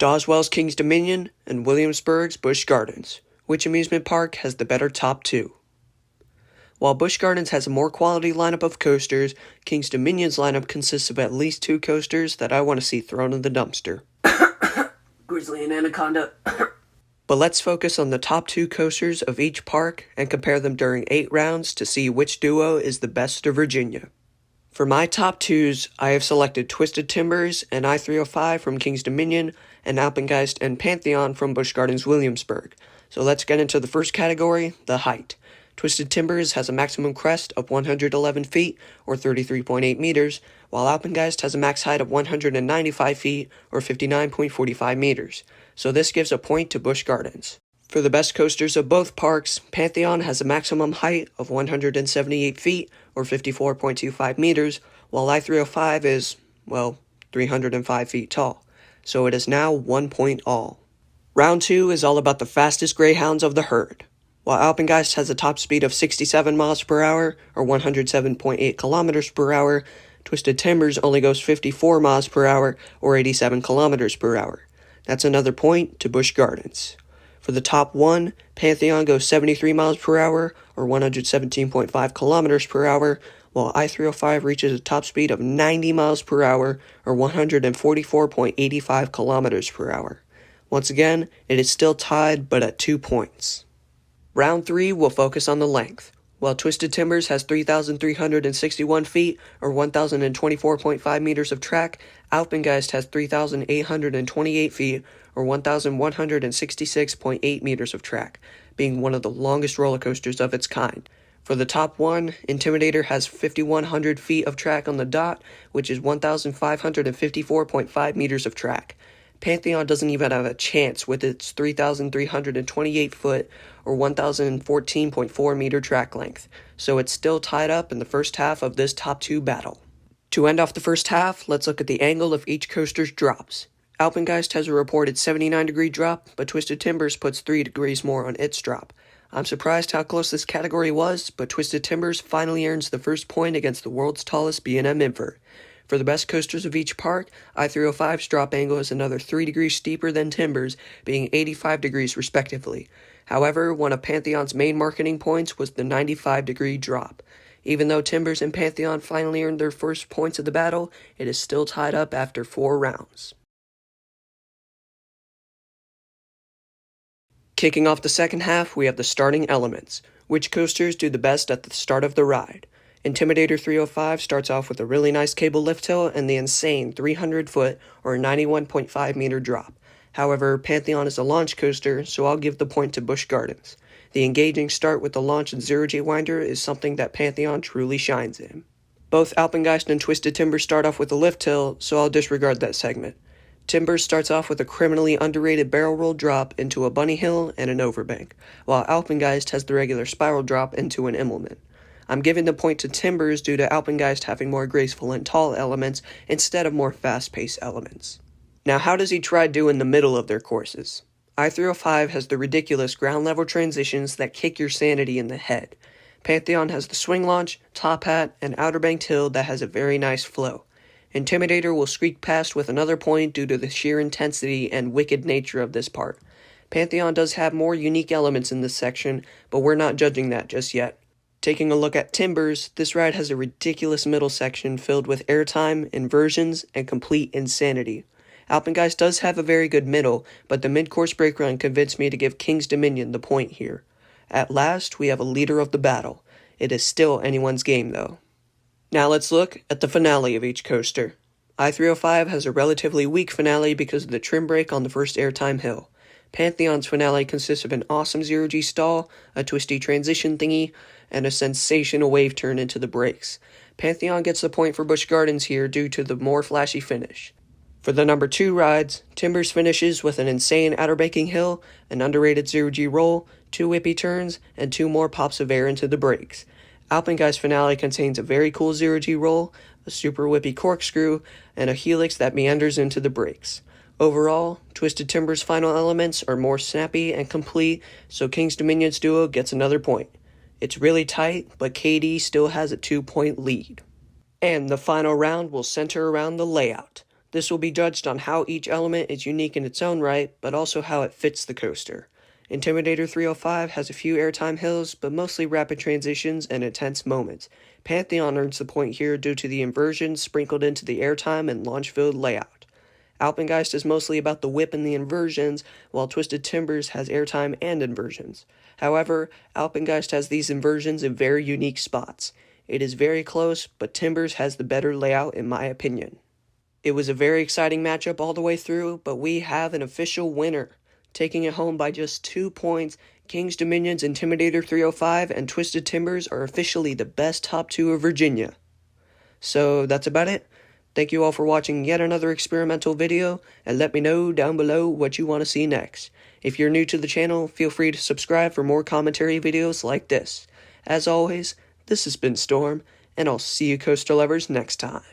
Doswell's King's Dominion and Williamsburg's Busch Gardens. Which amusement park has the better top two? While Busch Gardens has a more quality lineup of coasters, King's Dominion's lineup consists of at least two coasters that I want to see thrown in the dumpster. Grizzly and Anaconda. But let's focus on the top two coasters of each park and compare them during 8 rounds to see which duo is the best of Virginia. For my top twos, I have selected Twisted Timbers and I-305 from King's Dominion and Alpengeist and Pantheon from Busch Gardens Williamsburg. So let's get into the first category, the height. Twisted Timbers has a maximum crest of 111 feet, or 33.8 meters, while Alpengeist has a max height of 195 feet, or 59.45 meters. So this gives a point to Busch Gardens. For the best coasters of both parks, Pantheon has a maximum height of 178 feet, or 54.25 meters, while I-305 is, 305 feet tall. So it is now 1 point all. Round 2 is all about the fastest greyhounds of the herd. While Alpengeist has a top speed of 67 miles per hour, or 107.8 kilometers per hour, Twisted Timbers only goes 54 miles per hour, or 87 kilometers per hour. That's another point to Busch Gardens. For the top one, Pantheon goes 73 miles per hour, or 117.5 kilometers per hour, while I-305 reaches a top speed of 90 miles per hour, or 144.85 kilometers per hour. Once again, it is still tied, but at 2 points. Round 3 will focus on the length. While Twisted Timbers has 3,361 feet, or 1,024.5 meters of track, Alpengeist has 3,828 feet, or 1,166.8 meters of track, being one of the longest roller coasters of its kind. For the top one, Intimidator has 5,100 feet of track on the dot, which is 1,554.5 meters of track. Pantheon doesn't even have a chance with its 3,328 foot or 1,014.4 meter track length, so it's still tied up in the first half of this top two battle. To end off the first half, let's look at the angle of each coaster's drops. Alpengeist has a reported 79-degree drop, but Twisted Timbers puts 3 degrees more on its drop. I'm surprised how close this category was, but Twisted Timbers finally earns the first point against the world's tallest B&M invert. For the best coasters of each park, I-305's drop angle is another 3 degrees steeper than Timbers, being 85 degrees respectively. However, one of Pantheon's main marketing points was the 95-degree drop. Even though Timbers and Pantheon finally earned their first points of the battle, it is still tied up after 4 rounds. Kicking off the second half, we have the starting elements. Which coasters do the best at the start of the ride? Intimidator 305 starts off with a really nice cable lift hill and the insane 300-foot or 91.5 meter drop. However, Pantheon is a launch coaster, so I'll give the point to Busch Gardens. The engaging start with the launch and zero-G winder is something that Pantheon truly shines in. Both Alpengeist and Twisted Timbers start off with a lift hill, so I'll disregard that segment. Timbers starts off with a criminally underrated barrel roll drop into a bunny hill and an overbank, while Alpengeist has the regular spiral drop into an Immelman. I'm giving the point to Timbers due to Alpengeist having more graceful and tall elements instead of more fast-paced elements. Now, how does each ride do in the middle of their courses? I-305 has the ridiculous ground-level transitions that kick your sanity in the head. Pantheon has the swing launch, top hat, and outer banked hill that has a very nice flow. Intimidator will squeak past with another point due to the sheer intensity and wicked nature of this part. Pantheon does have more unique elements in this section, but we're not judging that just yet. Taking a look at Timbers, this ride has a ridiculous middle section filled with airtime, inversions, and complete insanity. Alpengeist does have a very good middle, but the mid-course brake run convinced me to give King's Dominion the point here. At last, we have a leader of the battle. It is still anyone's game, though. Now let's look at the finale of each coaster. I-305 has a relatively weak finale because of the trim brake on the first airtime hill. Pantheon's finale consists of an awesome zero-G stall, a twisty transition thingy, and a sensational wave turn into the brakes. Pantheon gets the point for Busch Gardens here due to the more flashy finish. For the number 2 rides, Timbers finishes with an insane outer banking hill, an underrated zero-G roll, 2 whippy turns, and 2 more pops of air into the brakes. Alpengeist finale contains a very cool zero-G roll, a super whippy corkscrew, and a helix that meanders into the brakes. Overall, Twisted Timbers' final elements are more snappy and complete, so King's Dominion's duo gets another point. It's really tight, but KD still has a 2-point lead. And the final round will center around the layout. This will be judged on how each element is unique in its own right, but also how it fits the coaster. Intimidator 305 has a few airtime hills, but mostly rapid transitions and intense moments. Pantheon earns the point here due to the inversions sprinkled into the airtime and launch field layout. Alpengeist is mostly about the whip and the inversions, while Twisted Timbers has airtime and inversions. However, Alpengeist has these inversions in very unique spots. It is very close, but Timbers has the better layout in my opinion. It was a very exciting matchup all the way through, but we have an official winner. Taking it home by just 2 points, King's Dominion's Intimidator 305 and Twisted Timbers are officially the best top 2 of Virginia. So that's about it. Thank you all for watching yet another experimental video, and let me know down below what you want to see next. If you're new to the channel, feel free to subscribe for more commentary videos like this. As always, this has been Storm, and I'll see you coaster lovers next time.